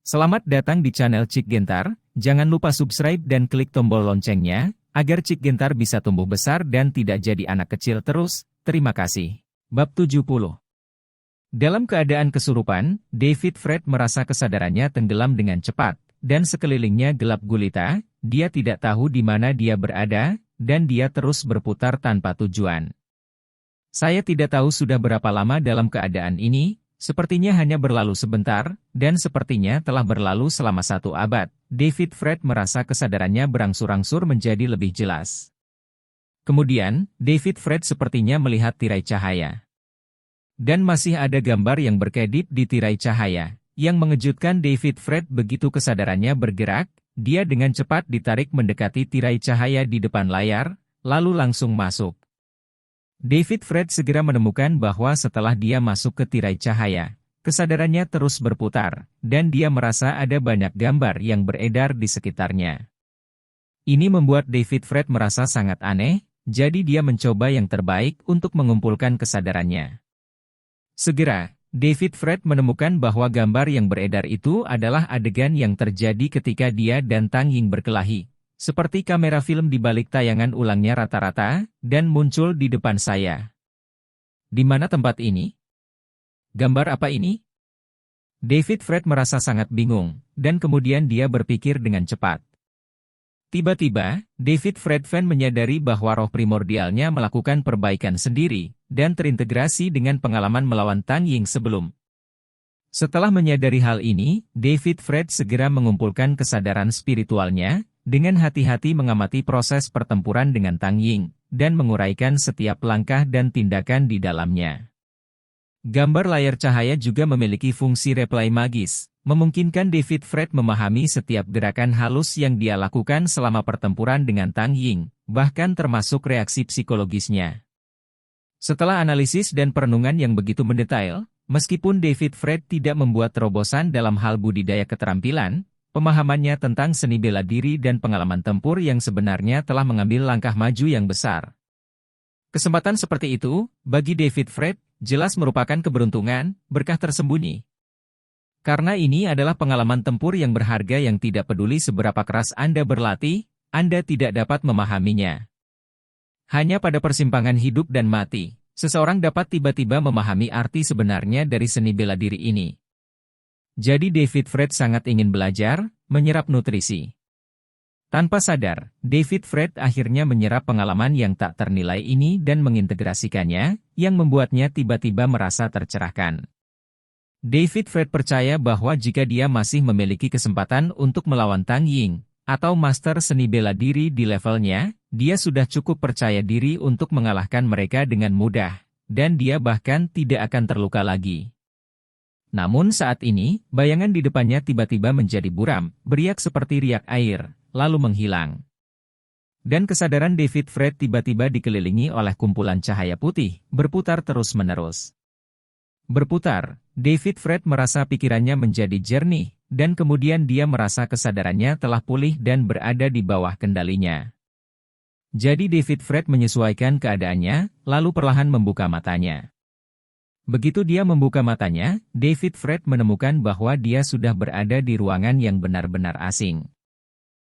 Selamat datang di channel Cik Gentar, jangan lupa subscribe dan klik tombol loncengnya, agar Cik Gentar bisa tumbuh besar dan tidak jadi anak kecil terus, terima kasih. Bab 70. Dalam keadaan kesurupan, David Fred merasa kesadarannya tenggelam dengan cepat, dan sekelilingnya gelap gulita, dia tidak tahu di mana dia berada, dan dia terus berputar tanpa tujuan. Saya tidak tahu sudah berapa lama dalam keadaan ini, sepertinya hanya berlalu sebentar, dan sepertinya telah berlalu selama 1 abad. David Fred merasa kesadarannya berangsur-angsur menjadi lebih jelas. Kemudian, David Fred sepertinya melihat tirai cahaya. Dan masih ada gambar yang berkedip di tirai cahaya. Yang mengejutkan David Fred begitu kesadarannya bergerak, dia dengan cepat ditarik mendekati tirai cahaya di depan layar, lalu langsung masuk. David Fred segera menemukan bahwa setelah dia masuk ke tirai cahaya, kesadarannya terus berputar, dan dia merasa ada banyak gambar yang beredar di sekitarnya. Ini membuat David Fred merasa sangat aneh, jadi dia mencoba yang terbaik untuk mengumpulkan kesadarannya. Segera, David Fred menemukan bahwa gambar yang beredar itu adalah adegan yang terjadi ketika dia dan Tang Ying berkelahi. Seperti kamera film di balik tayangan ulangnya rata-rata, dan muncul di depan saya. Di mana tempat ini? Gambar apa ini? David Fred merasa sangat bingung, dan kemudian dia berpikir dengan cepat. Tiba-tiba, David Fred menyadari bahwa roh primordialnya melakukan perbaikan sendiri, dan terintegrasi dengan pengalaman melawan Tang Ying sebelum. Setelah menyadari hal ini, David Fred segera mengumpulkan kesadaran spiritualnya, dengan hati-hati mengamati proses pertempuran dengan Tang Ying, dan menguraikan setiap langkah dan tindakan di dalamnya. Gambar layar cahaya juga memiliki fungsi replay magis, memungkinkan David Fred memahami setiap gerakan halus yang dia lakukan selama pertempuran dengan Tang Ying, bahkan termasuk reaksi psikologisnya. Setelah analisis dan perenungan yang begitu mendetail, meskipun David Fred tidak membuat terobosan dalam hal budidaya keterampilan, pemahamannya tentang seni bela diri dan pengalaman tempur yang sebenarnya telah mengambil langkah maju yang besar. Kesempatan seperti itu, bagi David Fred, jelas merupakan keberuntungan, berkah tersembunyi. Karena ini adalah pengalaman tempur yang berharga yang tidak peduli seberapa keras Anda berlatih, Anda tidak dapat memahaminya. Hanya pada persimpangan hidup dan mati, seseorang dapat tiba-tiba memahami arti sebenarnya dari seni bela diri ini. Jadi David Fred sangat ingin belajar, menyerap nutrisi. Tanpa sadar, David Fred akhirnya menyerap pengalaman yang tak ternilai ini dan mengintegrasikannya, yang membuatnya tiba-tiba merasa tercerahkan. David Fred percaya bahwa jika dia masih memiliki kesempatan untuk melawan Tang Ying, atau master seni bela diri di levelnya, dia sudah cukup percaya diri untuk mengalahkan mereka dengan mudah, dan dia bahkan tidak akan terluka lagi. Namun saat ini, bayangan di depannya tiba-tiba menjadi buram, beriak seperti riak air, lalu menghilang. Dan kesadaran David Fred tiba-tiba dikelilingi oleh kumpulan cahaya putih, berputar terus-menerus. Berputar, David Fred merasa pikirannya menjadi jernih, dan kemudian dia merasa kesadarannya telah pulih dan berada di bawah kendalinya. Jadi David Fred menyesuaikan keadaannya, lalu perlahan membuka matanya. Begitu dia membuka matanya, David Fred menemukan bahwa dia sudah berada di ruangan yang benar-benar asing.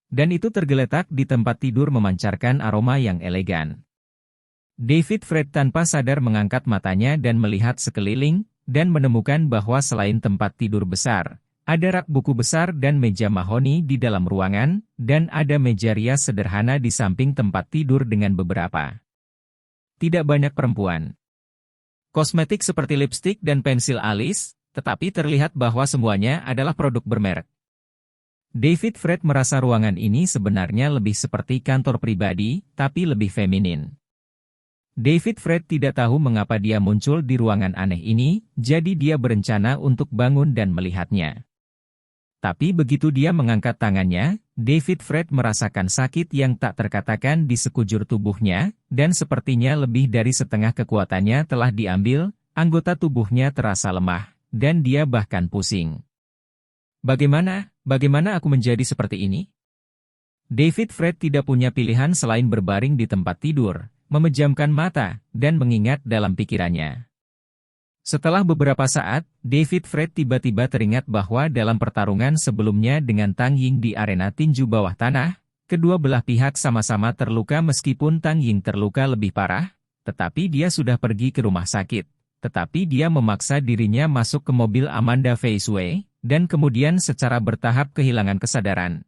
Dan itu tergeletak di tempat tidur memancarkan aroma yang elegan. David Fred tanpa sadar mengangkat matanya dan melihat sekeliling, dan menemukan bahwa selain tempat tidur besar, ada rak buku besar dan meja mahoni di dalam ruangan, dan ada meja rias sederhana di samping tempat tidur dengan beberapa. Tidak banyak perempuan. Kosmetik seperti lipstik dan pensil alis, tetapi terlihat bahwa semuanya adalah produk bermerek. David Fred merasa ruangan ini sebenarnya lebih seperti kantor pribadi, tapi lebih feminin. David Fred tidak tahu mengapa dia muncul di ruangan aneh ini, jadi dia berencana untuk bangun dan melihatnya. Tapi begitu dia mengangkat tangannya, David Fred merasakan sakit yang tak terkatakan di sekujur tubuhnya, dan sepertinya lebih dari setengah kekuatannya telah diambil, anggota tubuhnya terasa lemah, dan dia bahkan pusing. Bagaimana aku menjadi seperti ini? David Fred tidak punya pilihan selain berbaring di tempat tidur, memejamkan mata, dan mengingat dalam pikirannya. Setelah beberapa saat, David Fred tiba-tiba teringat bahwa dalam pertarungan sebelumnya dengan Tang Ying di arena tinju bawah tanah, kedua belah pihak sama-sama terluka meskipun Tang Ying terluka lebih parah, tetapi dia sudah pergi ke rumah sakit. Tetapi dia memaksa dirinya masuk ke mobil Amanda Faisue, dan kemudian secara bertahap kehilangan kesadaran.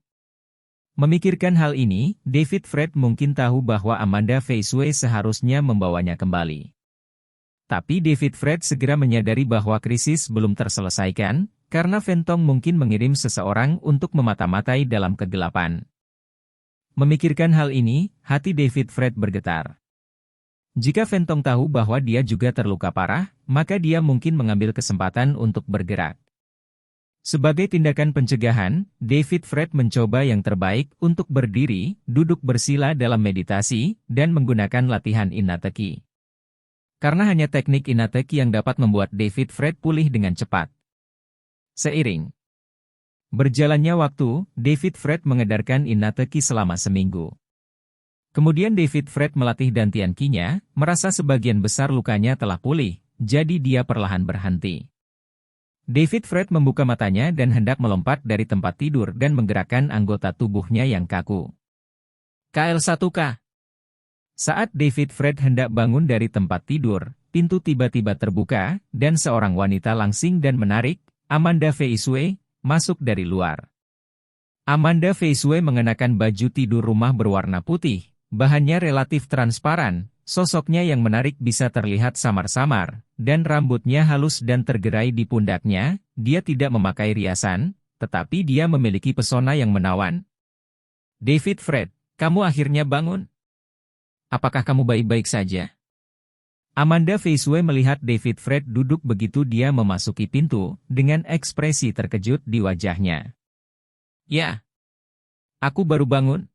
Memikirkan hal ini, David Fred mungkin tahu bahwa Amanda Faisue seharusnya membawanya kembali. Tapi David Fred segera menyadari bahwa krisis belum terselesaikan, karena Fentong mungkin mengirim seseorang untuk memata-matai dalam kegelapan. Memikirkan hal ini, hati David Fred bergetar. Jika Fentong tahu bahwa dia juga terluka parah, maka dia mungkin mengambil kesempatan untuk bergerak. Sebagai tindakan pencegahan, David Fred mencoba yang terbaik untuk berdiri, duduk bersila dalam meditasi, dan menggunakan latihan Inateki. Karena hanya teknik Inateki yang dapat membuat David Fred pulih dengan cepat. Seiring berjalannya waktu, David Fred mengedarkan Inateki selama seminggu. Kemudian David Fred melatih dantian Ki-nya, merasa sebagian besar lukanya telah pulih, jadi dia perlahan berhenti. David Fred membuka matanya dan hendak melompat dari tempat tidur dan menggerakkan anggota tubuhnya yang kaku. KL1K. Saat David Fred hendak bangun dari tempat tidur, pintu tiba-tiba terbuka, dan seorang wanita langsing dan menarik, Amanda Faisue, masuk dari luar. Amanda Faisue mengenakan baju tidur rumah berwarna putih. Bahannya relatif transparan, sosoknya yang menarik bisa terlihat samar-samar, dan rambutnya halus dan tergerai di pundaknya. Dia tidak memakai riasan, tetapi dia memiliki pesona yang menawan. David Fred, kamu akhirnya bangun. Apakah kamu baik-baik saja? Amanda Faisue melihat David Fred duduk begitu dia memasuki pintu, dengan ekspresi terkejut di wajahnya. Ya, aku baru bangun.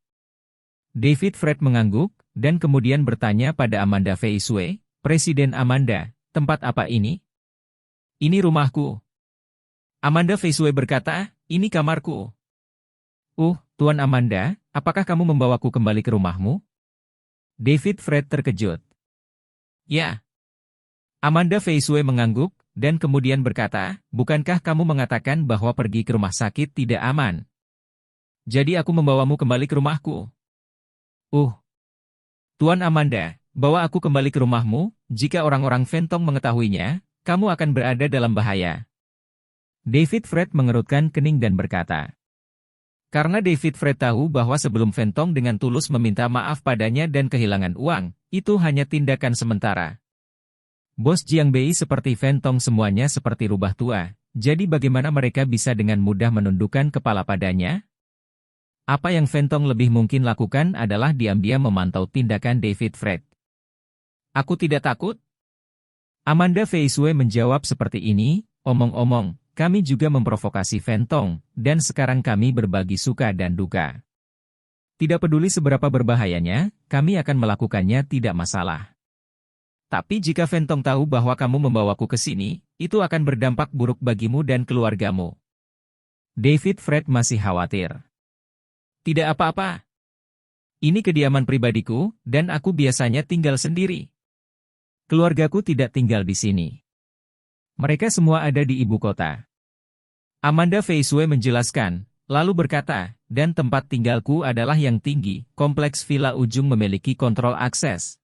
David Fred mengangguk, dan kemudian bertanya pada Amanda Faisue, Presiden Amanda, tempat apa ini? Ini rumahku. Amanda Faisue berkata, ini kamarku. Tuan Amanda, apakah kamu membawaku kembali ke rumahmu? David Fred terkejut. Ya. Amanda Faisue mengangguk, dan kemudian berkata, bukankah kamu mengatakan bahwa pergi ke rumah sakit tidak aman? Jadi aku membawamu kembali ke rumahku. Tuan Amanda, bawa aku kembali ke rumahmu, jika orang-orang Fentong mengetahuinya, kamu akan berada dalam bahaya. David Fred mengerutkan kening dan berkata. Karena David Fred tahu bahwa sebelum Fentong dengan tulus meminta maaf padanya dan kehilangan uang, itu hanya tindakan sementara. Bos Jiang Bei seperti Fentong semuanya seperti rubah tua, jadi bagaimana mereka bisa dengan mudah menundukkan kepala padanya? Apa yang Fentong lebih mungkin lakukan adalah diam-diam memantau tindakan David Fred. Aku tidak takut. Amanda Faisue menjawab seperti ini, omong-omong, kami juga memprovokasi Fentong, dan sekarang kami berbagi suka dan duka. Tidak peduli seberapa berbahayanya, kami akan melakukannya tidak masalah. Tapi jika Fentong tahu bahwa kamu membawaku ke sini, itu akan berdampak buruk bagimu dan keluargamu. David Fred masih khawatir. Tidak apa-apa. Ini kediaman pribadiku, dan aku biasanya tinggal sendiri. Keluargaku tidak tinggal di sini. Mereka semua ada di ibu kota. Amanda Faisue menjelaskan, lalu berkata, dan tempat tinggalku adalah yang tinggi, kompleks villa ujung memiliki kontrol akses.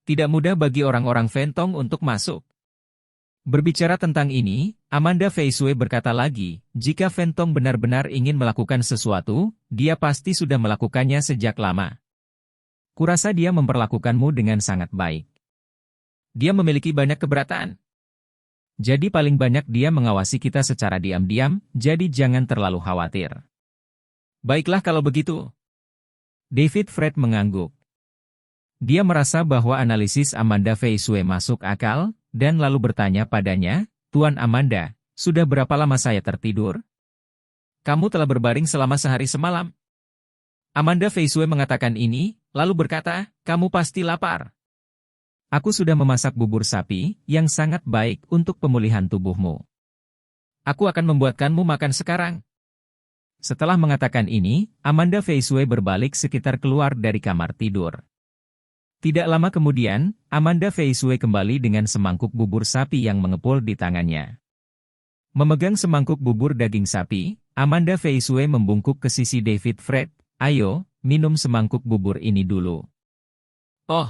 Tidak mudah bagi orang-orang Fentong untuk masuk. Berbicara tentang ini, Amanda Faisue berkata lagi, jika Fentong benar-benar ingin melakukan sesuatu, dia pasti sudah melakukannya sejak lama. Kurasa dia memperlakukanmu dengan sangat baik. Dia memiliki banyak keberatan. Jadi paling banyak dia mengawasi kita secara diam-diam, jadi jangan terlalu khawatir. Baiklah kalau begitu. David Fred mengangguk. Dia merasa bahwa analisis Amanda Faisue masuk akal, dan lalu bertanya padanya, Tuan Amanda, sudah berapa lama saya tertidur? Kamu telah berbaring selama sehari semalam. Amanda Faisue mengatakan ini, lalu berkata, kamu pasti lapar. Aku sudah memasak bubur sapi, yang sangat baik untuk pemulihan tubuhmu. Aku akan membuatkanmu makan sekarang. Setelah mengatakan ini, Amanda Faisue berbalik sekitar keluar dari kamar tidur. Tidak lama kemudian, Amanda Fei-Sui kembali dengan semangkuk bubur sapi yang mengepul di tangannya. Memegang semangkuk bubur daging sapi, Amanda Fei-Sui membungkuk ke sisi David Fred. "Ayo, minum semangkuk bubur ini dulu." "Oh."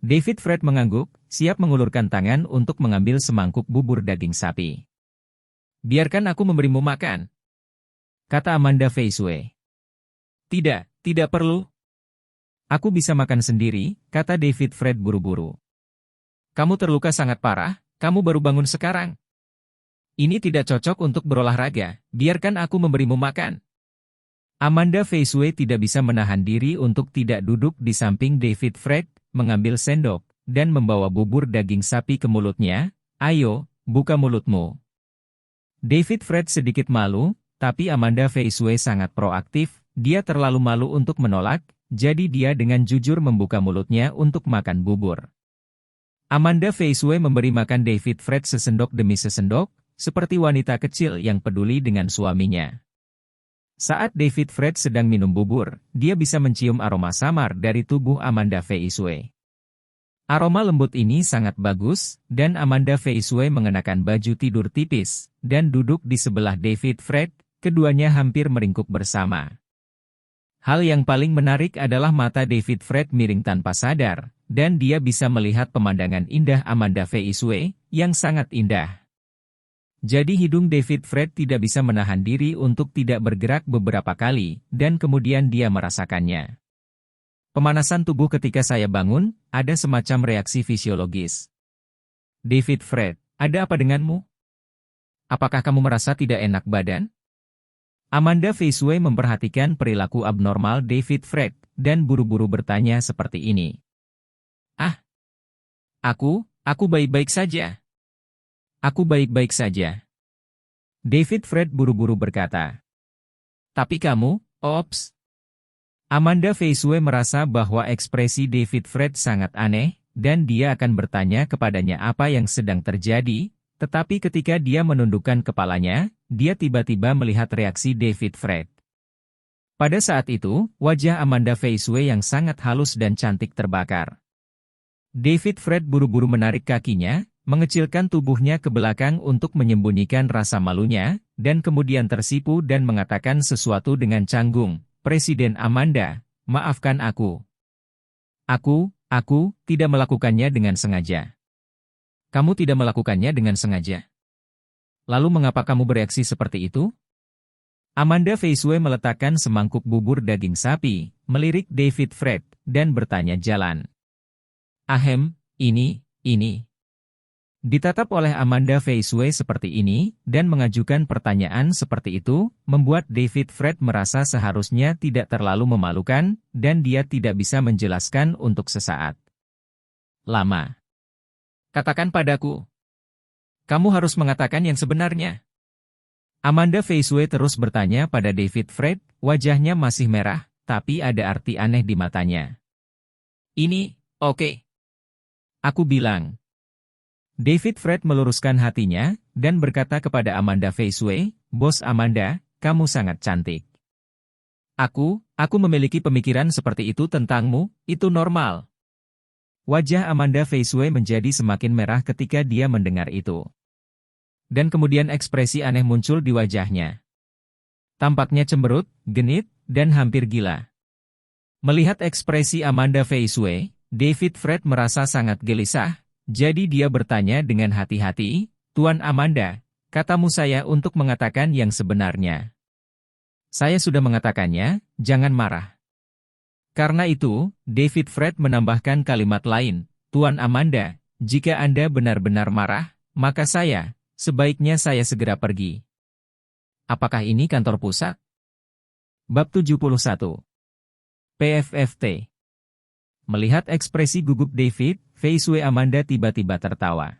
David Fred mengangguk, siap mengulurkan tangan untuk mengambil semangkuk bubur daging sapi. "Biarkan aku memberimu makan," kata Amanda Fei-Sui. Tidak perlu. "Aku bisa makan sendiri," kata David Fred buru-buru. "Kamu terluka sangat parah, kamu baru bangun sekarang. Ini tidak cocok untuk berolahraga, biarkan aku memberimu makan." Amanda Fei-Sui tidak bisa menahan diri untuk tidak duduk di samping David Fred, mengambil sendok, dan membawa bubur daging sapi ke mulutnya. "Ayo, buka mulutmu." David Fred sedikit malu, tapi Amanda Fei-Sui sangat proaktif, dia terlalu malu untuk menolak, jadi dia dengan jujur membuka mulutnya untuk makan bubur. Amanda Fei-Sui memberi makan David Fred sesendok demi sesendok, seperti wanita kecil yang peduli dengan suaminya. Saat David Fred sedang minum bubur, dia bisa mencium aroma samar dari tubuh Amanda Fei-Sui. Aroma lembut ini sangat bagus, dan Amanda Fei-Sui mengenakan baju tidur tipis, dan duduk di sebelah David Fred, keduanya hampir meringkuk bersama. Hal yang paling menarik adalah mata David Fred miring tanpa sadar, dan dia bisa melihat pemandangan indah Amanda Fei-Sui, yang sangat indah. Jadi hidung David Fred tidak bisa menahan diri untuk tidak bergerak beberapa kali, dan kemudian dia merasakannya. "Pemanasan tubuh ketika saya bangun, ada semacam reaksi fisiologis." "David Fred, ada apa denganmu? Apakah kamu merasa tidak enak badan?" Amanda Fei-Sui memperhatikan perilaku abnormal David Fred, dan buru-buru bertanya seperti ini. "Ah, aku baik-baik saja. Aku baik-baik saja." David Fred buru-buru berkata. "Tapi kamu, ops." Amanda Fei-Sui merasa bahwa ekspresi David Fred sangat aneh, dan dia akan bertanya kepadanya apa yang sedang terjadi, tetapi ketika dia menundukkan kepalanya, dia tiba-tiba melihat reaksi David Fred. Pada saat itu, wajah Amanda Fei-Sui yang sangat halus dan cantik terbakar. David Fred buru-buru menarik kakinya, mengecilkan tubuhnya ke belakang untuk menyembunyikan rasa malunya, dan kemudian tersipu dan mengatakan sesuatu dengan canggung, "Presiden Amanda, maafkan aku. Aku tidak melakukannya dengan sengaja." "Kamu tidak melakukannya dengan sengaja? Lalu mengapa kamu bereaksi seperti itu?" Amanda Fei-Sui meletakkan semangkuk bubur daging sapi, melirik David Fred, dan bertanya jalan. "Ahem, ini." Ditatap oleh Amanda Fei-Sui seperti ini, dan mengajukan pertanyaan seperti itu, membuat David Fred merasa seharusnya tidak terlalu memalukan, dan dia tidak bisa menjelaskan untuk sesaat. Lama. "Katakan padaku. Kamu harus mengatakan yang sebenarnya." Amanda Fei-Sui terus bertanya pada David Fred, wajahnya masih merah, tapi ada arti aneh di matanya. "Ini, oke. Aku bilang." David Fred meluruskan hatinya, dan berkata kepada Amanda Fei-Sui, "Bos Amanda, kamu sangat cantik. Aku memiliki pemikiran seperti itu tentangmu, itu normal." Wajah Amanda Fei-Sui menjadi semakin merah ketika dia mendengar itu. Dan kemudian ekspresi aneh muncul di wajahnya. Tampaknya cemberut, genit, dan hampir gila. Melihat ekspresi Amanda Fei-Sui, David Fred merasa sangat gelisah, jadi dia bertanya dengan hati-hati, "Tuan Amanda, katamu saya untuk mengatakan yang sebenarnya." "Saya sudah mengatakannya, jangan marah." Karena itu, David Fred menambahkan kalimat lain, "Tuan Amanda, jika Anda benar-benar marah, maka sebaiknya saya segera pergi." Apakah ini kantor pusat? Bab 71. PFFT. Melihat ekspresi gugup David, Fei-Sui Amanda tiba-tiba tertawa.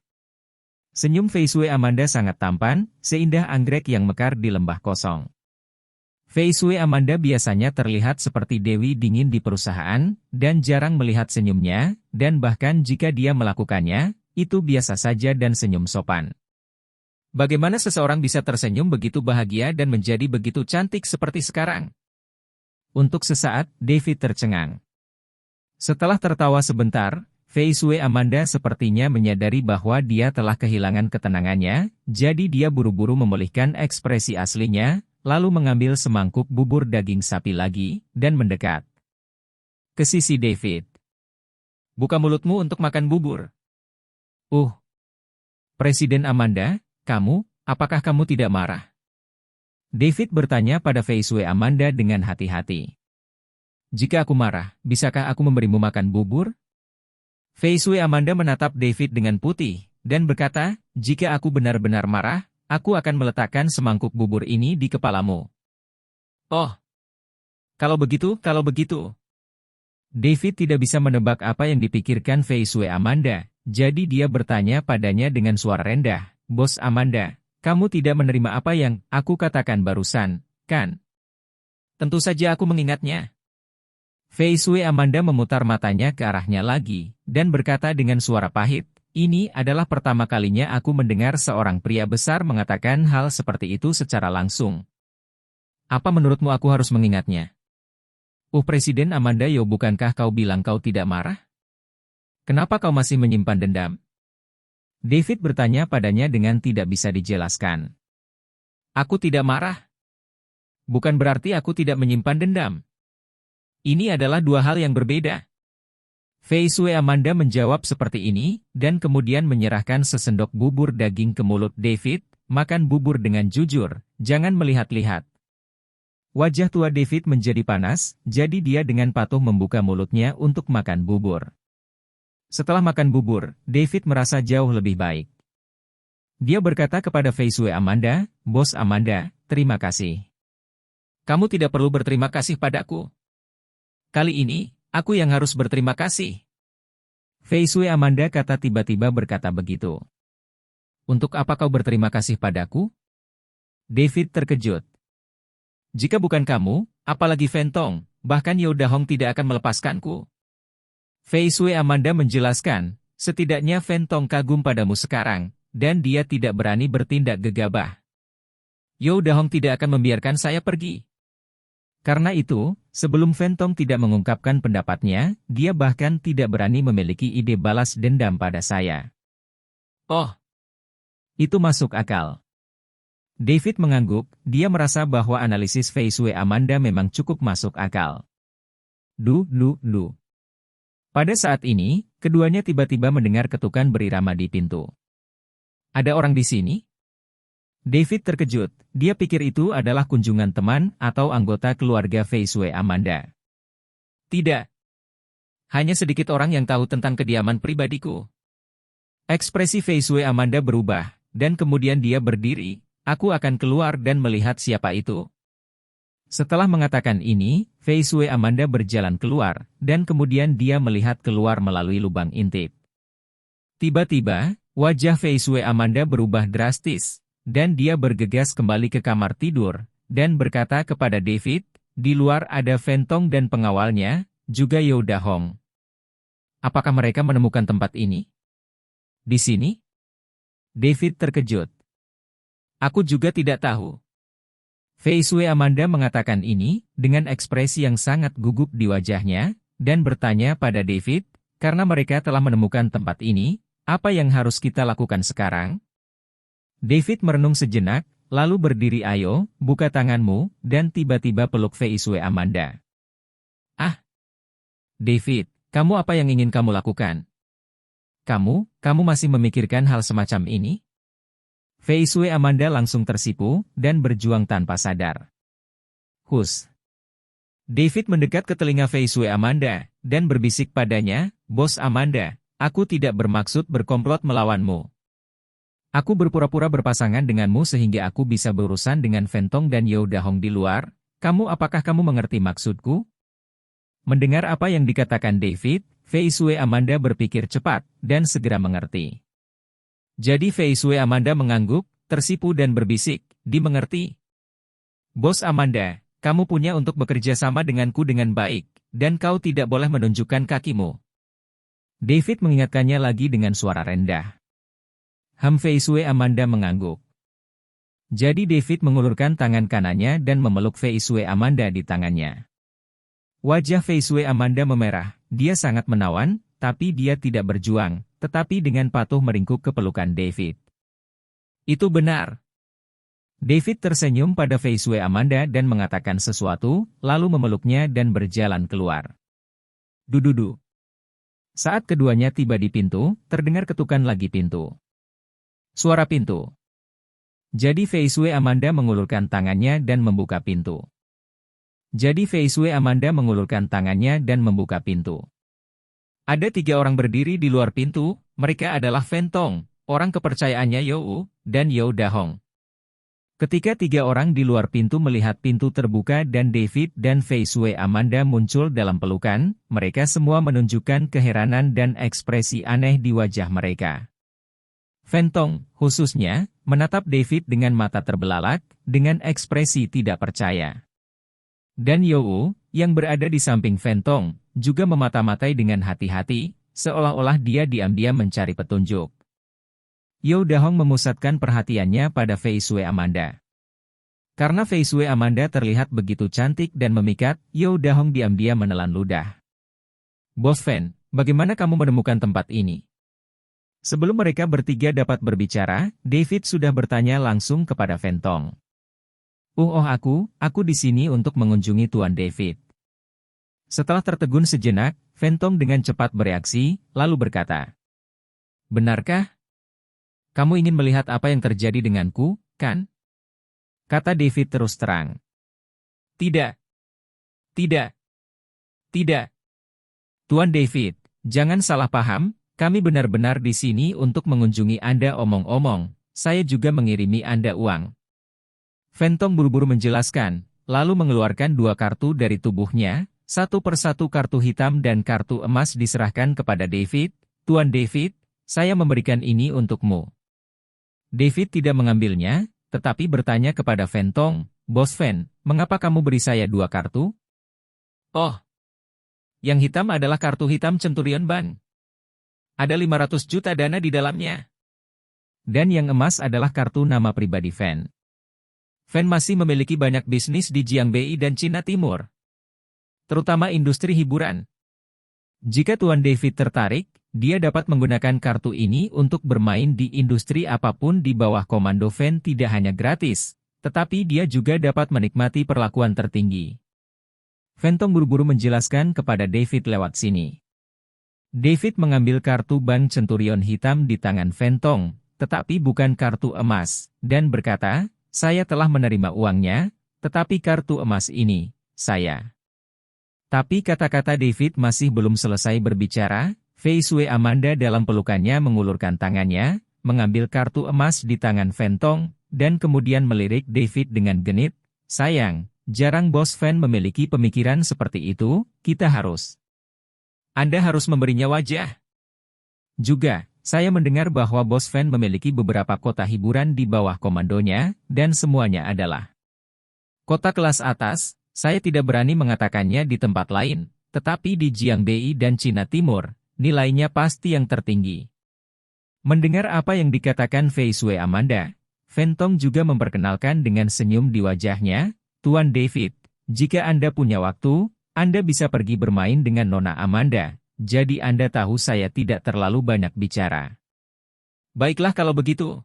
Senyum Fei-Sui Amanda sangat tampan, seindah anggrek yang mekar di lembah kosong. Fei-Sui Amanda biasanya terlihat seperti dewi dingin di perusahaan, dan jarang melihat senyumnya, dan bahkan jika dia melakukannya, itu biasa saja dan senyum sopan. Bagaimana seseorang bisa tersenyum begitu bahagia dan menjadi begitu cantik seperti sekarang? Untuk sesaat, David tercengang. Setelah tertawa sebentar, Fei Shui Amanda sepertinya menyadari bahwa dia telah kehilangan ketenangannya, jadi dia buru-buru memulihkan ekspresi aslinya, lalu mengambil semangkuk bubur daging sapi lagi, dan mendekat ke sisi David. Buka mulutmu untuk makan bubur. Presiden Amanda, apakah kamu tidak marah? David bertanya pada Fei Shui Amanda dengan hati-hati. Jika aku marah, bisakah aku memberimu makan bubur? Fei Shui Amanda menatap David dengan putih, dan berkata, jika aku benar-benar marah, aku akan meletakkan semangkuk bubur ini di kepalamu. Oh, kalau begitu. David tidak bisa menebak apa yang dipikirkan Fei Shui Amanda, jadi dia bertanya padanya dengan suara rendah, Bos Amanda, kamu tidak menerima apa yang aku katakan barusan, kan? Tentu saja aku mengingatnya. Fei Shui Amanda memutar matanya ke arahnya lagi, dan berkata dengan suara pahit, ini adalah pertama kalinya aku mendengar seorang pria besar mengatakan hal seperti itu secara langsung. Apa menurutmu aku harus mengingatnya? Presiden Amanda, bukankah kau bilang kau tidak marah? Kenapa kau masih menyimpan dendam? David bertanya padanya dengan tidak bisa dijelaskan. Aku tidak marah. Bukan berarti aku tidak menyimpan dendam. Ini adalah dua hal yang berbeda. Fei Shui Amanda menjawab seperti ini, dan kemudian menyerahkan sesendok bubur daging ke mulut David, makan bubur dengan jujur, jangan melihat-lihat. Wajah tua David menjadi panas, jadi dia dengan patuh membuka mulutnya untuk makan bubur. Setelah makan bubur, David merasa jauh lebih baik. Dia berkata kepada Fei Shui Amanda, Bos Amanda, terima kasih. Kamu tidak perlu berterima kasih padaku. Kali ini, aku yang harus berterima kasih. Fei Shui Amanda tiba-tiba berkata begitu. Untuk apa kau berterima kasih padaku? David terkejut. Jika bukan kamu, apalagi Fentong, bahkan Yeo Dahong tidak akan melepaskanku. Fei Shui Amanda menjelaskan, setidaknya Fentong kagum padamu sekarang, dan dia tidak berani bertindak gegabah. Yeo Dahong tidak akan membiarkan saya pergi. Karena itu, sebelum Fentong tidak mengungkapkan pendapatnya, dia bahkan tidak berani memiliki ide balas dendam pada saya. Oh, itu masuk akal. David mengangguk, dia merasa bahwa analisis Fei Shui Amanda memang cukup masuk akal. Pada saat ini, keduanya tiba-tiba mendengar ketukan berirama di pintu. Ada orang di sini? David terkejut, dia pikir itu adalah kunjungan teman atau anggota keluarga Fei Shui Amanda. Tidak. Hanya sedikit orang yang tahu tentang kediaman pribadiku. Ekspresi Fei Shui Amanda berubah, dan kemudian dia berdiri, aku akan keluar dan melihat siapa itu. Setelah mengatakan ini, Fei Shui Amanda berjalan keluar, dan kemudian dia melihat keluar melalui lubang intip. Tiba-tiba, wajah Fei Shui Amanda berubah drastis. Dan dia bergegas kembali ke kamar tidur, dan berkata kepada David, di luar ada Fentong dan pengawalnya, juga Yeo Dahong. Apakah mereka menemukan tempat ini? Di sini? David terkejut. Aku juga tidak tahu. Fei Shui Amanda mengatakan ini, dengan ekspresi yang sangat gugup di wajahnya, dan bertanya pada David, karena mereka telah menemukan tempat ini, apa yang harus kita lakukan sekarang? David merenung sejenak, lalu berdiri ayo, buka tanganmu, dan tiba-tiba peluk Fei Shui Amanda. David, kamu apa yang ingin kamu lakukan? Kamu masih memikirkan hal semacam ini? Fei Shui Amanda langsung tersipu, dan berjuang tanpa sadar. Hus. David mendekat ke telinga Fei Shui Amanda, dan berbisik padanya, Bos Amanda, aku tidak bermaksud berkomplot melawanmu. Aku berpura-pura berpasangan denganmu sehingga aku bisa berurusan dengan Fentong dan Yeo Dahong di luar. Apakah kamu mengerti maksudku? Mendengar apa yang dikatakan David, Fei Shui Amanda berpikir cepat, dan segera mengerti. Jadi Fei Shui Amanda mengangguk, tersipu dan berbisik, dimengerti. Bos Amanda, kamu punya untuk bekerja sama denganku dengan baik, dan kau tidak boleh menunjukkan kakimu. David mengingatkannya lagi dengan suara rendah. Fei Shui Amanda mengangguk. Jadi David mengulurkan tangan kanannya dan memeluk Fei Shui Amanda di tangannya. Wajah Fei Shui Amanda memerah, dia sangat menawan, tapi dia tidak berjuang, tetapi dengan patuh meringkuk ke pelukan David. Itu benar. David tersenyum pada Fei Shui Amanda dan mengatakan sesuatu, lalu memeluknya dan berjalan keluar. Dududu. Saat keduanya tiba di pintu, terdengar ketukan lagi pintu. Suara pintu. Jadi Fei Shui Amanda mengulurkan tangannya dan membuka pintu. Ada 3 orang berdiri di luar pintu, mereka adalah Fen Tong, orang kepercayaannya You, dan You Dahong. Ketika 3 orang di luar pintu melihat pintu terbuka dan David dan Fei Shui Amanda muncul dalam pelukan, mereka semua menunjukkan keheranan dan ekspresi aneh di wajah mereka. Fen Tong, khususnya, menatap David dengan mata terbelalak, dengan ekspresi tidak percaya. Dan You, yang berada di samping Fen Tong, juga memata-matai dengan hati-hati, seolah-olah dia diam-diam mencari petunjuk. You Dahong memusatkan perhatiannya pada Fei Shui Amanda. Karena Fei Shui Amanda terlihat begitu cantik dan memikat, You Dahong diam-diam menelan ludah. Bos Fen, bagaimana kamu menemukan tempat ini? Sebelum mereka bertiga dapat berbicara, David sudah bertanya langsung kepada Fen Tong. Aku di sini untuk mengunjungi Tuan David. Setelah tertegun sejenak, Fen Tong dengan cepat bereaksi, lalu berkata, benarkah? Kamu ingin melihat apa yang terjadi denganku, kan? Kata David terus terang. Tidak. Tuan David, jangan salah paham, kami benar-benar di sini untuk mengunjungi Anda omong-omong, saya juga mengirimi Anda uang. Fen Tong buru-buru menjelaskan, lalu mengeluarkan 2 kartu dari tubuhnya, satu persatu kartu hitam dan kartu emas diserahkan kepada David. Tuan David, saya memberikan ini untukmu. David tidak mengambilnya, tetapi bertanya kepada Fen Tong, Bos Fen, mengapa kamu beri saya 2 kartu? Oh, yang hitam adalah kartu hitam Centurion Ban. Ada 500 juta dana di dalamnya. Dan yang emas adalah kartu nama pribadi Fen. Fen masih memiliki banyak bisnis di Jiangbei dan Cina Timur, terutama industri hiburan. Jika Tuan David tertarik, dia dapat menggunakan kartu ini untuk bermain di industri apapun di bawah komando Fen tidak hanya gratis, tetapi dia juga dapat menikmati perlakuan tertinggi. Fen Tong buru-buru menjelaskan kepada David lewat sini. David mengambil kartu Bank Centurion hitam di tangan Fen Tong, tetapi bukan kartu emas, dan berkata, saya telah menerima uangnya, tetapi kartu emas ini, saya. Tapi kata-kata David masih belum selesai berbicara, Fei Shui Amanda dalam pelukannya mengulurkan tangannya, mengambil kartu emas di tangan Fen Tong, dan kemudian melirik David dengan genit, sayang, jarang Bos Fen memiliki pemikiran seperti itu, kita harus. Anda harus memberinya wajah. Juga, saya mendengar bahwa Bos Fen memiliki beberapa kota hiburan di bawah komandonya, dan semuanya adalah kota kelas atas. Saya tidak berani mengatakannya di tempat lain, tetapi di Jiangbei dan Cina Timur, nilainya pasti yang tertinggi. Mendengar apa yang dikatakan Fei Shui Amanda, Fen Tong juga memperkenalkan dengan senyum di wajahnya, Tuan David, jika Anda punya waktu, Anda bisa pergi bermain dengan Nona Amanda, jadi Anda tahu saya tidak terlalu banyak bicara. Baiklah kalau begitu.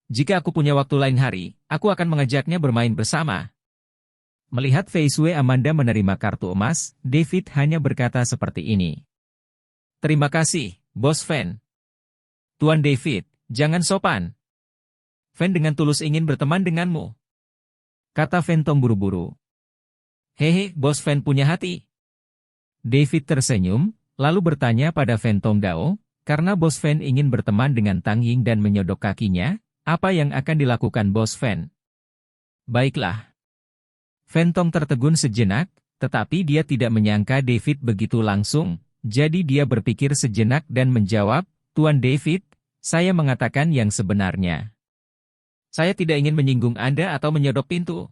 Jika aku punya waktu lain hari, aku akan mengajaknya bermain bersama. Melihat Fei Shui Amanda menerima kartu emas, David hanya berkata seperti ini. Terima kasih, Bos Fen. Tuan David, jangan sopan. Fen dengan tulus ingin berteman denganmu. Kata Fen Tong buru-buru. Hehe, Bos Fen punya hati. David tersenyum, lalu bertanya pada Fen Tong Dao, karena Bos Fen ingin berteman dengan Tang Ying dan menyodok kakinya, apa yang akan dilakukan Bos Fen? Baiklah. Fen Tong tertegun sejenak, tetapi dia tidak menyangka David begitu langsung, jadi dia berpikir sejenak dan menjawab, Tuan David, saya mengatakan yang sebenarnya. Saya tidak ingin menyinggung Anda atau menyodok pintu.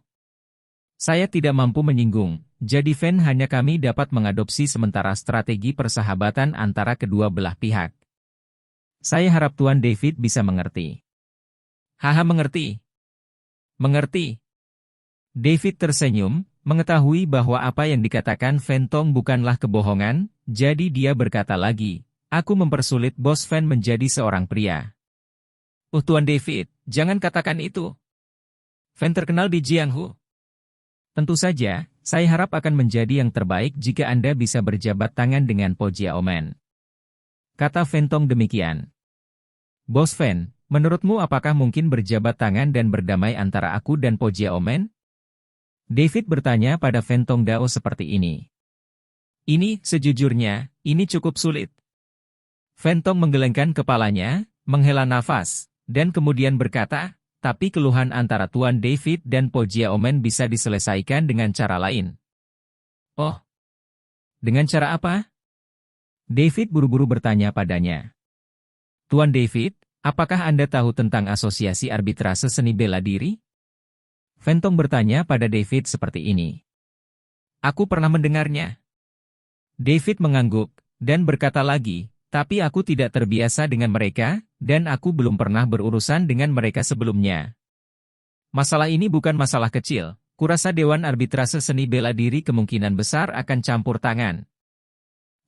Saya tidak mampu menyinggung, jadi Fen hanya kami dapat mengadopsi sementara strategi persahabatan antara kedua belah pihak. Saya harap Tuan David bisa mengerti. Haha mengerti. Mengerti. David tersenyum, mengetahui bahwa apa yang dikatakan Fan Tong bukanlah kebohongan, jadi dia berkata lagi, aku mempersulit Bos Fan menjadi seorang pria. Tuan David, jangan katakan itu. Fan terkenal di Jianghu. Tentu saja, saya harap akan menjadi yang terbaik jika Anda bisa berjabat tangan dengan Po Jiaomen. Kata Fan Tong demikian. Bos Fan, menurutmu apakah mungkin berjabat tangan dan berdamai antara aku dan Po Jiaomen? David bertanya pada Fan Tong Dao seperti ini. Ini, sejujurnya, ini cukup sulit. Fan Tong menggelengkan kepalanya, menghela nafas, dan kemudian berkata, tapi keluhan antara Tuan David dan Po Jiaomen bisa diselesaikan dengan cara lain. Oh, dengan cara apa? David buru-buru bertanya padanya. Tuan David, apakah Anda tahu tentang asosiasi arbitrase seni bela diri? Fan Tong bertanya pada David seperti ini. Aku pernah mendengarnya. David mengangguk, dan berkata lagi, tapi aku tidak terbiasa dengan mereka, dan aku belum pernah berurusan dengan mereka sebelumnya. Masalah ini bukan masalah kecil, kurasa Dewan Arbitrase Seni Bela Diri kemungkinan besar akan campur tangan.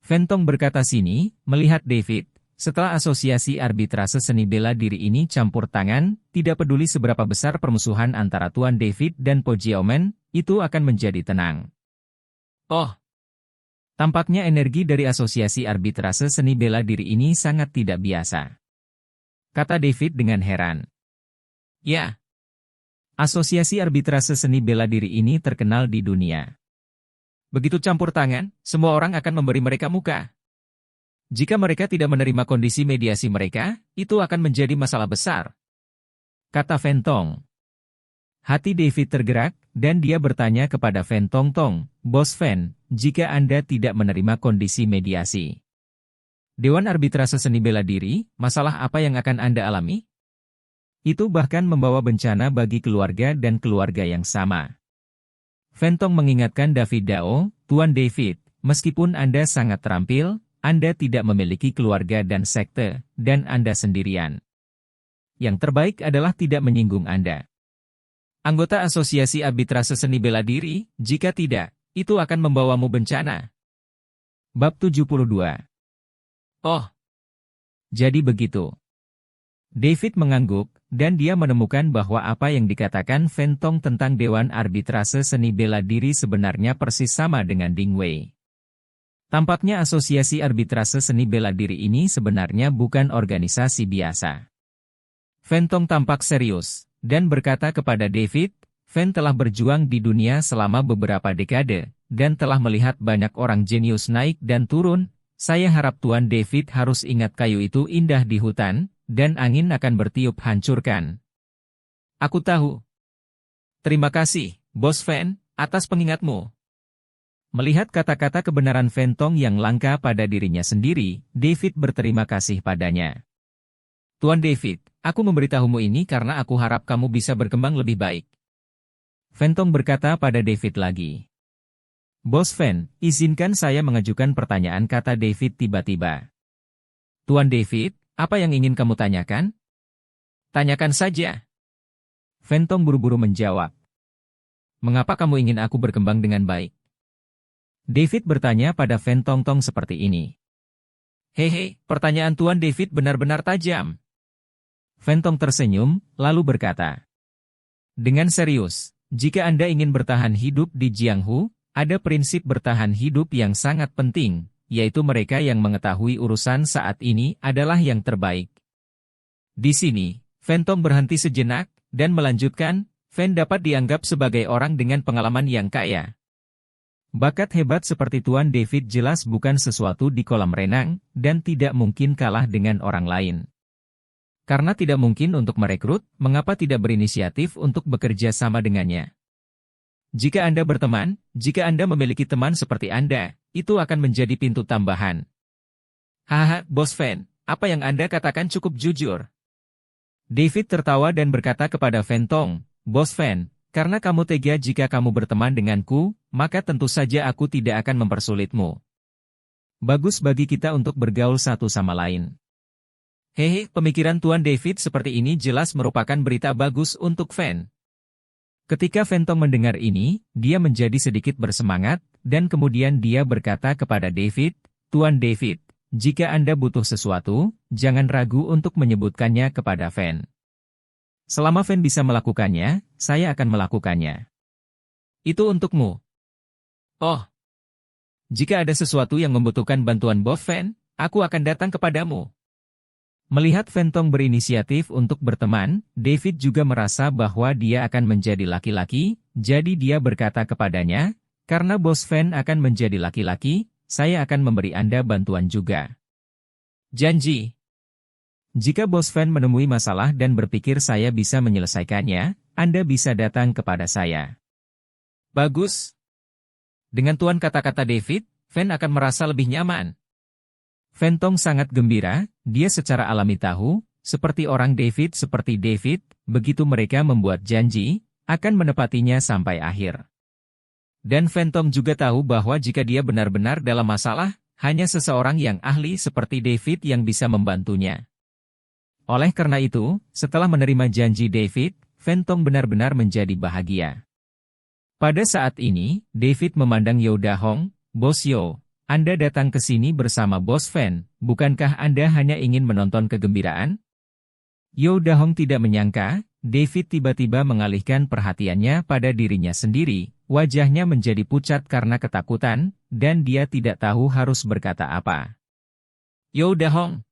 Fan Tong berkata sini, melihat David, setelah asosiasi arbitrase seni bela diri ini campur tangan, tidak peduli seberapa besar permusuhan antara Tuan David dan Po Jiaomen, itu akan menjadi tenang. Oh, tampaknya energi dari asosiasi arbitrase seni bela diri ini sangat tidak biasa. Kata David dengan heran. Ya, asosiasi arbitrase seni bela diri ini terkenal di dunia. Begitu campur tangan, semua orang akan memberi mereka muka. Jika mereka tidak menerima kondisi mediasi mereka, itu akan menjadi masalah besar. Kata Fan Tong. Hati David tergerak, dan dia bertanya kepada Fan Tong, Bos Fan, jika Anda tidak menerima kondisi mediasi Dewan Arbitrase Seni Bela Diri, masalah apa yang akan Anda alami? Itu bahkan membawa bencana bagi keluarga dan keluarga yang sama. Fan Tong mengingatkan David Dao, Tuan David, meskipun Anda sangat terampil, Anda tidak memiliki keluarga dan sekte, dan Anda sendirian. Yang terbaik adalah tidak menyinggung Anda. Anggota Asosiasi Arbitrase Seni Bela Diri, jika tidak, itu akan membawamu bencana. Bab 72. Oh, jadi begitu. David mengangguk, dan dia menemukan bahwa apa yang dikatakan Fan Tong tentang Dewan Arbitrase Seni Bela Diri sebenarnya persis sama dengan Ding Wei. Tampaknya Asosiasi Arbitrase Seni Bela Diri ini sebenarnya bukan organisasi biasa. Fan Tong tampak serius, dan berkata kepada David, Fan telah berjuang di dunia selama beberapa dekade, dan telah melihat banyak orang jenius naik dan turun. Saya harap Tuan David harus ingat kayu itu indah di hutan, dan angin akan bertiup hancurkan. Aku tahu. Terima kasih, Bos Fan, atas pengingatmu. Melihat kata-kata kebenaran Fan Tong yang langka pada dirinya sendiri, David berterima kasih padanya. Tuan David, aku memberitahumu ini karena aku harap kamu bisa berkembang lebih baik. Fan Tong berkata pada David lagi. Bos Fan, izinkan saya mengajukan pertanyaan, kata David tiba-tiba. Tuan David, apa yang ingin kamu tanyakan? Tanyakan saja. Fan Tong buru-buru menjawab. Mengapa kamu ingin aku berkembang dengan baik? David bertanya pada Fan Tong seperti ini. Hehe, pertanyaan Tuan David benar-benar tajam. Fan Tong tersenyum, lalu berkata. Dengan serius, jika Anda ingin bertahan hidup di Jianghu, ada prinsip bertahan hidup yang sangat penting, yaitu mereka yang mengetahui urusan saat ini adalah yang terbaik. Di sini, Fan Tong berhenti sejenak, dan melanjutkan, Fan dapat dianggap sebagai orang dengan pengalaman yang kaya. Bakat hebat seperti Tuan David jelas bukan sesuatu di kolam renang, dan tidak mungkin kalah dengan orang lain. Karena tidak mungkin untuk merekrut, mengapa tidak berinisiatif untuk bekerja sama dengannya? Jika Anda berteman, jika Anda memiliki teman seperti Anda, itu akan menjadi pintu tambahan. Haha, Bos Fan, apa yang Anda katakan cukup jujur. David tertawa dan berkata kepada Fan Tong, Bos Fan, karena kamu tega jika kamu berteman denganku, maka tentu saja aku tidak akan mempersulitmu. Bagus bagi kita untuk bergaul satu sama lain. Hehe, pemikiran Tuan David seperti ini jelas merupakan berita bagus untuk Fan. Ketika Fentong mendengar ini, dia menjadi sedikit bersemangat, dan kemudian dia berkata kepada David, "Tuan David, jika Anda butuh sesuatu, jangan ragu untuk menyebutkannya kepada Fen. Selama Fen bisa melakukannya, saya akan melakukannya. Itu untukmu." "Oh, jika ada sesuatu yang membutuhkan bantuan Bos Fen, aku akan datang kepadamu." Melihat Fentong berinisiatif untuk berteman, David juga merasa bahwa dia akan menjadi laki-laki, jadi dia berkata kepadanya, "Karena Bos Fen akan menjadi laki-laki, saya akan memberi Anda bantuan juga." "Janji." "Jika Bos Fen menemui masalah dan berpikir saya bisa menyelesaikannya, Anda bisa datang kepada saya." "Bagus." Dengan tuan kata-kata David, Fen akan merasa lebih nyaman. Fentong sangat gembira, dia secara alami tahu, seperti David, begitu mereka membuat janji, akan menepatinya sampai akhir. Dan Fentong juga tahu bahwa jika dia benar-benar dalam masalah, hanya seseorang yang ahli seperti David yang bisa membantunya. Oleh karena itu, setelah menerima janji David, Fentong benar-benar menjadi bahagia. Pada saat ini, David memandang Yo Dahong, "Bos Yo, Anda datang ke sini bersama Bos Fen, bukankah Anda hanya ingin menonton kegembiraan?" Yo Dahong tidak menyangka, David tiba-tiba mengalihkan perhatiannya pada dirinya sendiri, wajahnya menjadi pucat karena ketakutan, dan dia tidak tahu harus berkata apa. "Yo Dahong,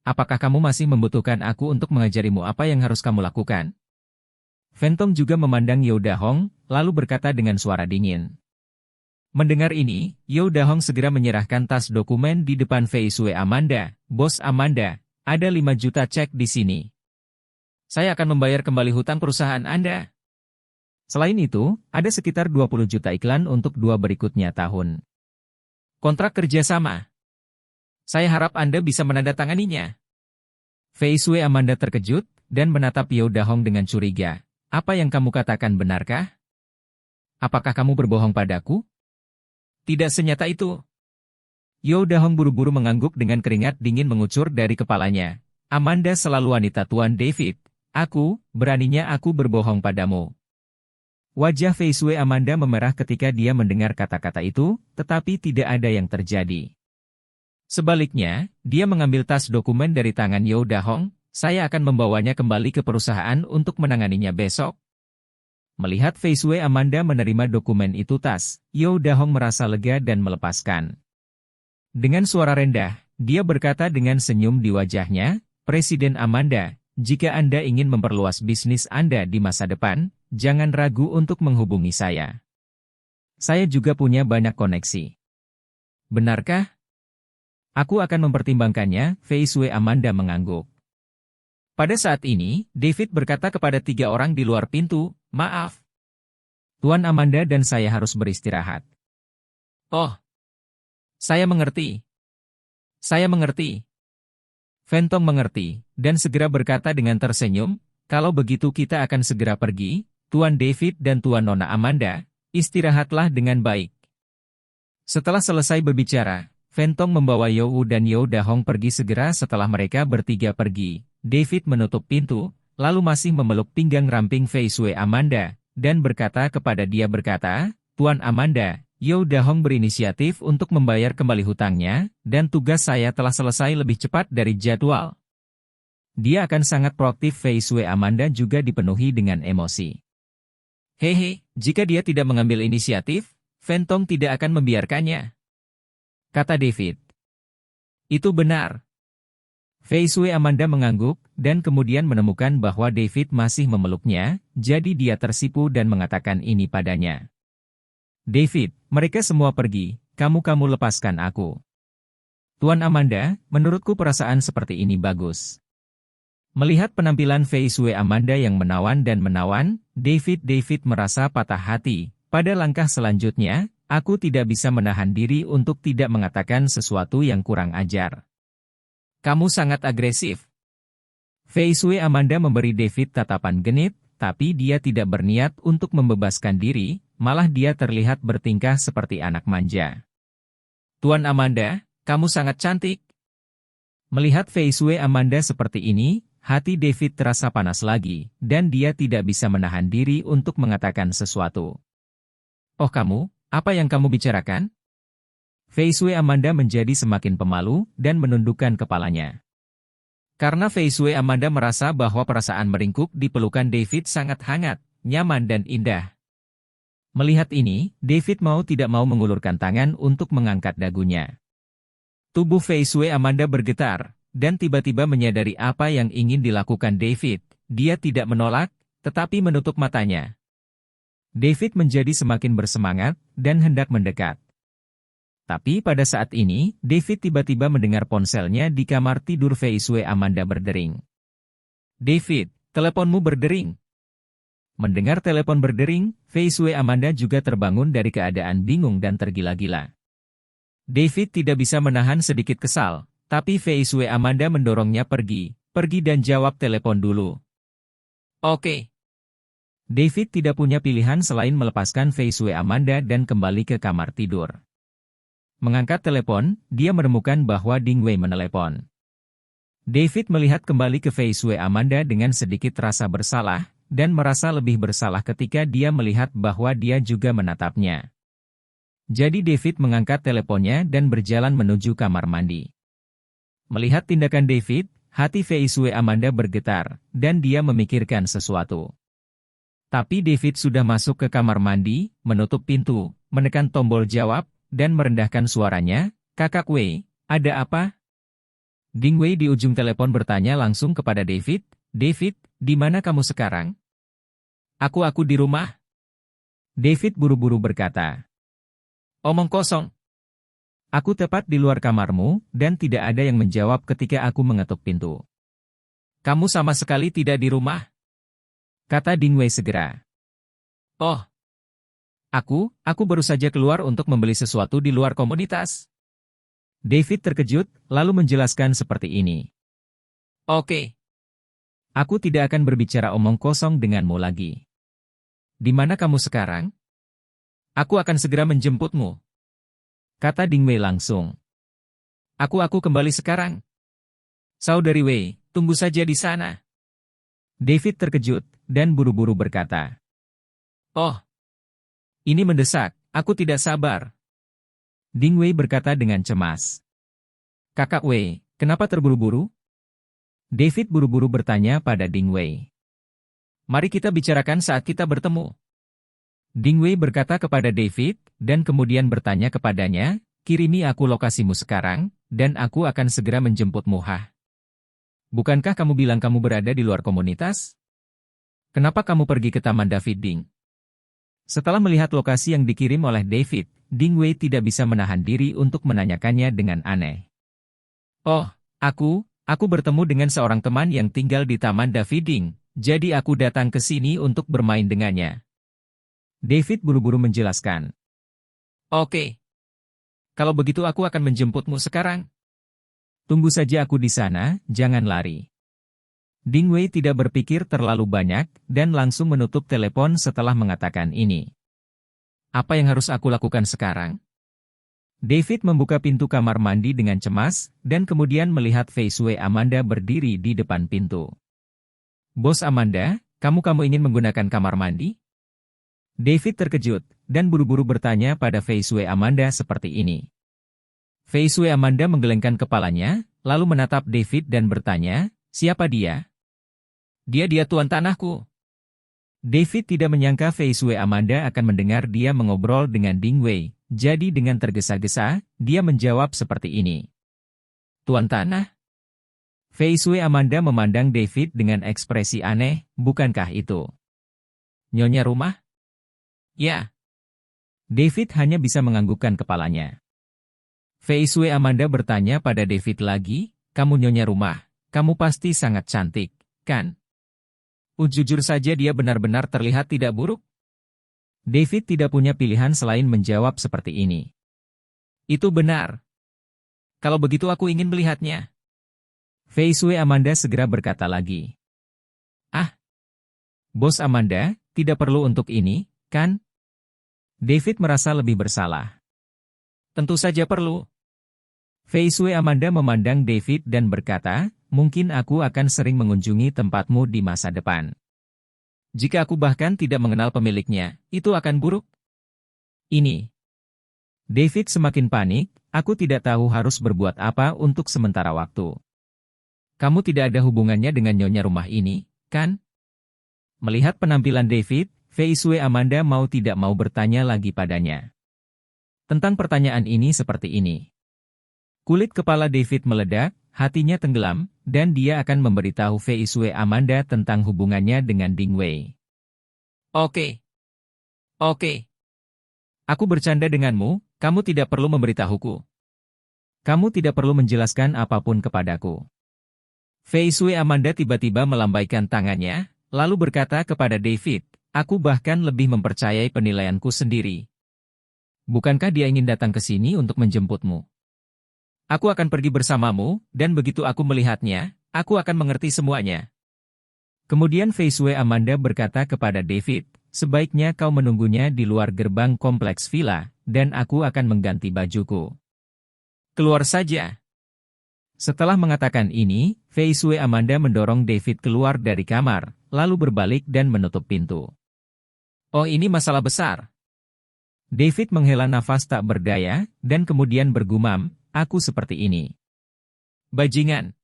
apakah kamu masih membutuhkan aku untuk mengajarimu apa yang harus kamu lakukan?" Fentong juga memandang Yo Dahong, lalu berkata dengan suara dingin. Mendengar ini, Yo Dahong segera menyerahkan tas dokumen di depan Fei Sui Amanda. "Bos Amanda, ada 5 juta cek di sini. Saya akan membayar kembali hutang perusahaan Anda. Selain itu, ada sekitar 20 juta iklan untuk 2 berikutnya tahun. Kontrak kerjasama. Saya harap Anda bisa menandatanganinya." Fei Sui Amanda terkejut, dan menatap Yo Dahong dengan curiga. "Apa yang kamu katakan benarkah? Apakah kamu berbohong padaku?" "Tidak senyata itu." Yo Dahong buru-buru mengangguk dengan keringat dingin mengucur dari kepalanya. "Amanda selalu wanita Tuan David. Beraninya aku berbohong padamu." Wajah Fei Sui Amanda memerah ketika dia mendengar kata-kata itu, tetapi tidak ada yang terjadi. Sebaliknya, dia mengambil tas dokumen dari tangan Yo Dahong. "Saya akan membawanya kembali ke perusahaan untuk menanganinya besok." Melihat Fei Sui Amanda menerima dokumen itu Yo Dahong merasa lega dan melepaskan. Dengan suara rendah, dia berkata dengan senyum di wajahnya, "Presiden Amanda, jika Anda ingin memperluas bisnis Anda di masa depan, jangan ragu untuk menghubungi saya. Saya juga punya banyak koneksi." "Benarkah?" "Aku akan mempertimbangkannya." Fei Sui Amanda mengangguk. Pada saat ini, David berkata kepada 3 orang di luar pintu, "Maaf, Tuan Amanda dan saya harus beristirahat." "Oh, saya mengerti. Saya mengerti." Fentong mengerti, dan segera berkata dengan tersenyum, "Kalau begitu kita akan segera pergi, Tuan David dan Tuan Nona Amanda, istirahatlah dengan baik." Setelah selesai berbicara, Fentong membawa Yo Wu dan Yo Dahong pergi segera. Setelah mereka bertiga pergi, David menutup pintu, lalu masih memeluk pinggang ramping Fei Sui Amanda, dan berkata kepada dia "Tuan Amanda, Yo Dahong berinisiatif untuk membayar kembali hutangnya, dan tugas saya telah selesai lebih cepat dari jadwal. Dia akan sangat proaktif." Fei Sui Amanda juga dipenuhi dengan emosi. "Hehe, jika dia tidak mengambil inisiatif, Fentong tidak akan membiarkannya," kata David. "Itu benar." Fei Sui Amanda mengangguk, dan kemudian menemukan bahwa David masih memeluknya, jadi dia tersipu dan mengatakan ini padanya. "David, mereka semua pergi, kamu lepaskan aku." "Tuan Amanda, menurutku perasaan seperti ini bagus." Melihat penampilan Fei Sui Amanda yang menawan, David merasa patah hati. Pada langkah selanjutnya, aku tidak bisa menahan diri untuk tidak mengatakan sesuatu yang kurang ajar. "Kamu sangat agresif." Fei Sui Amanda memberi David tatapan genit, tapi dia tidak berniat untuk membebaskan diri, malah dia terlihat bertingkah seperti anak manja. "Tuan Amanda, kamu sangat cantik." Melihat Fei Sui Amanda seperti ini, Hati David terasa panas lagi, dan dia tidak bisa menahan diri untuk mengatakan sesuatu. "Oh kamu, apa yang kamu bicarakan?" Fei Shui Amanda menjadi semakin pemalu dan menundukkan kepalanya. Karena Fei Shui Amanda merasa bahwa perasaan meringkuk di pelukan David sangat hangat, nyaman dan indah. Melihat ini, David mau tidak mau mengulurkan tangan untuk mengangkat dagunya. Tubuh Fei Shui Amanda bergetar, dan tiba-tiba menyadari apa yang ingin dilakukan David. Dia tidak menolak, tetapi menutup matanya. David menjadi semakin bersemangat, dan hendak mendekat. Tapi pada saat ini, David tiba-tiba mendengar ponselnya di kamar tidur Fei Shui Amanda berdering. "David, teleponmu berdering." Mendengar telepon berdering, Fei Shui Amanda juga terbangun dari keadaan bingung dan tergila-gila. David tidak bisa menahan sedikit kesal, tapi Fei Shui Amanda mendorongnya pergi dan jawab telepon dulu. "Oke." David tidak punya pilihan selain melepaskan Fei Shui Amanda dan kembali ke kamar tidur. Mengangkat telepon, dia menemukan bahwa Ding Wei menelepon. David melihat kembali ke Fei Shui Amanda dengan sedikit rasa bersalah, dan merasa lebih bersalah ketika dia melihat bahwa dia juga menatapnya. Jadi David mengangkat teleponnya dan berjalan menuju kamar mandi. Melihat tindakan David, hati Fei Shui Amanda bergetar, dan dia memikirkan sesuatu. Tapi David sudah masuk ke kamar mandi, menutup pintu, menekan tombol jawab, dan merendahkan suaranya, "Kakak Wei, ada apa?" Ding Wei di ujung telepon bertanya langsung kepada David, "David, di mana kamu sekarang?" Aku di rumah." David buru-buru berkata. "Omong kosong. Aku tepat di luar kamarmu, dan tidak ada yang menjawab ketika aku mengetuk pintu." "Kamu sama sekali tidak di rumah," kata Ding Wei segera. "Oh. Aku baru saja keluar untuk membeli sesuatu di luar komunitas." David terkejut, lalu menjelaskan seperti ini. "Oke. Aku tidak akan berbicara omong kosong denganmu lagi. Di mana kamu sekarang? Aku akan segera menjemputmu," kata Ding Wei langsung. Aku kembali sekarang." "Saudari Wei, tunggu saja di sana." David terkejut, dan buru-buru berkata. "Oh. Ini mendesak, aku tidak sabar." Ding Wei berkata dengan cemas. "Kakak Wei, kenapa terburu-buru?" David buru-buru bertanya pada Ding Wei. "Mari kita bicarakan saat kita bertemu." Ding Wei berkata kepada David, dan kemudian bertanya kepadanya, "Kirimi aku lokasimu sekarang, dan aku akan segera menjemputmu." "Hah? Bukankah kamu bilang kamu berada di luar komunitas? Kenapa kamu pergi ke Taman David Ding?" Setelah melihat lokasi yang dikirim oleh David, Ding Wei tidak bisa menahan diri untuk menanyakannya dengan aneh. "Oh, aku bertemu dengan seorang teman yang tinggal di Taman David Ding, jadi aku datang ke sini untuk bermain dengannya." David buru-buru menjelaskan. "Oke. Kalau begitu aku akan menjemputmu sekarang." "Tunggu saja aku di sana, jangan lari." Ding Wei tidak berpikir terlalu banyak, dan langsung menutup telepon setelah mengatakan ini. "Apa yang harus aku lakukan sekarang?" David membuka pintu kamar mandi dengan cemas, dan kemudian melihat Fei Shui Amanda berdiri di depan pintu. "Bos Amanda, kamu ingin menggunakan kamar mandi?" David terkejut, dan buru-buru bertanya pada Fei Shui Amanda seperti ini. Fei Shui Amanda menggelengkan kepalanya, lalu menatap David dan bertanya, "Siapa dia?" Dia tuan tanahku." David tidak menyangka Fei Shui Amanda akan mendengar dia mengobrol dengan Ding Wei, jadi dengan tergesa-gesa, dia menjawab seperti ini. "Tuan tanah?" Fei Shui Amanda memandang David dengan ekspresi aneh, "Bukankah itu nyonya rumah?" "Ya." David hanya bisa menganggukkan kepalanya. Fei Shui Amanda bertanya pada David lagi, "Kamu nyonya rumah, kamu pasti sangat cantik, kan?" Jujur saja dia benar-benar terlihat tidak buruk. David tidak punya pilihan selain menjawab seperti ini. "Itu benar. Kalau begitu aku ingin melihatnya." Fei Shui Amanda segera berkata lagi. "Ah, Bos Amanda, tidak perlu untuk ini, kan?" David merasa lebih bersalah. "Tentu saja perlu." Fei Shui Amanda memandang David dan berkata, mungkin aku akan sering mengunjungi tempatmu di masa depan. Jika aku bahkan tidak mengenal pemiliknya, itu akan buruk. Ini. David semakin panik, aku tidak tahu harus berbuat apa untuk sementara waktu. Kamu tidak ada hubungannya dengan nyonya rumah ini, kan? Melihat penampilan David, Fei Shui Amanda mau tidak mau bertanya lagi padanya. Tentang pertanyaan ini seperti ini. Kulit kepala David meledak, hatinya tenggelam, dan dia akan memberitahu Fei Shui Amanda tentang hubungannya dengan Ding Wei. Oke. Aku bercanda denganmu, kamu tidak perlu memberitahuku. Kamu tidak perlu menjelaskan apapun kepadaku. Fei Shui Amanda tiba-tiba melambaikan tangannya, lalu berkata kepada David, aku bahkan lebih mempercayai penilaianku sendiri. Bukankah dia ingin datang ke sini untuk menjemputmu? Aku akan pergi bersamamu, dan begitu aku melihatnya, aku akan mengerti semuanya. Kemudian Fei Shui Amanda berkata kepada David, sebaiknya kau menunggunya di luar gerbang kompleks villa, dan aku akan mengganti bajuku. Keluar saja. Setelah mengatakan ini, Fei Shui Amanda mendorong David keluar dari kamar, lalu berbalik dan menutup pintu. Oh, ini masalah besar. David menghela nafas tak berdaya, dan kemudian bergumam, aku seperti ini. Bajingan.